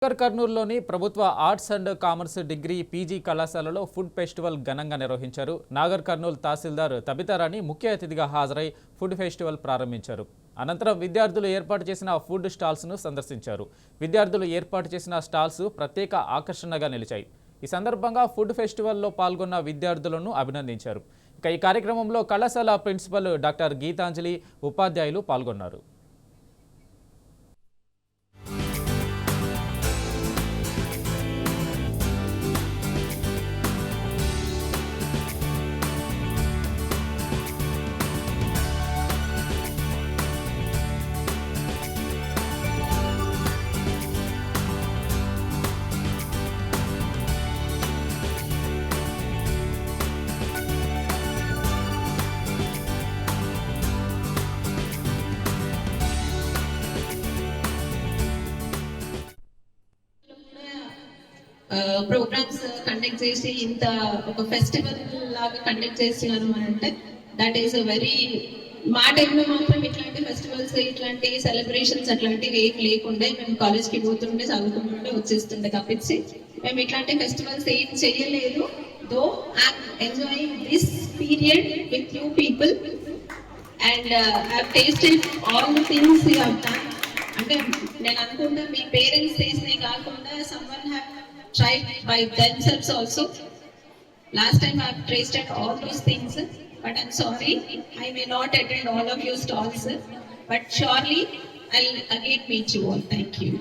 కర్నూలులోని ప్రభుత్వ arts and commerce degree PG కళాశాలలో food festival ఘనంగా నిర్వహించారు. నాగర్ కర్నూలు తహసీల్దార్ తబితారాణి ముఖ్య అతిథిగా హాజరై ఫుడ్ ఫెస్టివల్ ప్రారంభించారు. అనంతరం విద్యార్థులు ఏర్పాటు చేసిన ఫుడ్ స్టాల్స్ను సందర్శించారు. విద్యార్థులు ఏర్పాటు చేసిన స్టాల్స్ ప్రత్యేక ఆకర్షణగా నిలిచాయి. ఈ సందర్భంగా ఫుడ్ ఫెస్టివల్లో పాల్గొన్న విద్యార్థులను అభినందించారు. ఈ కార్యక్రమంలో కళాశాల ప్రిన్సిపల్ డాక్టర్ గీతాంజలి, ఉపాధ్యాయులు పాల్గొన్నారు. ప్రోగ్రామ్స్ కండక్ట్ చేసి ఇంత ఒక ఫెస్టివల్ లాగా కండక్ట్ చేస్తున్నారు అని అంటే దట్ ఈస్ అ వెరీ మా టైంలో మాత్రం ఇట్లాంటి ఫెస్టివల్స్ ఇట్లాంటి సెలబ్రేషన్స్ అట్లాంటివి ఏం లేకుండే మేము కాలేజ్కి పోతుండే చదువుకుంటుండే వచ్చేస్తుండే తప్పించి మేము ఇట్లాంటి ఫెస్టివల్స్ ఏం చేయలేదు. Though I'm enjoying this period with you people and I tasted all the things you have done. అంటే నేను అనుకుంటా మీ పేరెంట్స్ చేసినవి కాకుండా someone have tried by themselves also. Last time I have tasted all those things, but I'm sorry I may not attend all of your stalls, but surely I'll again meet you all. Thank you.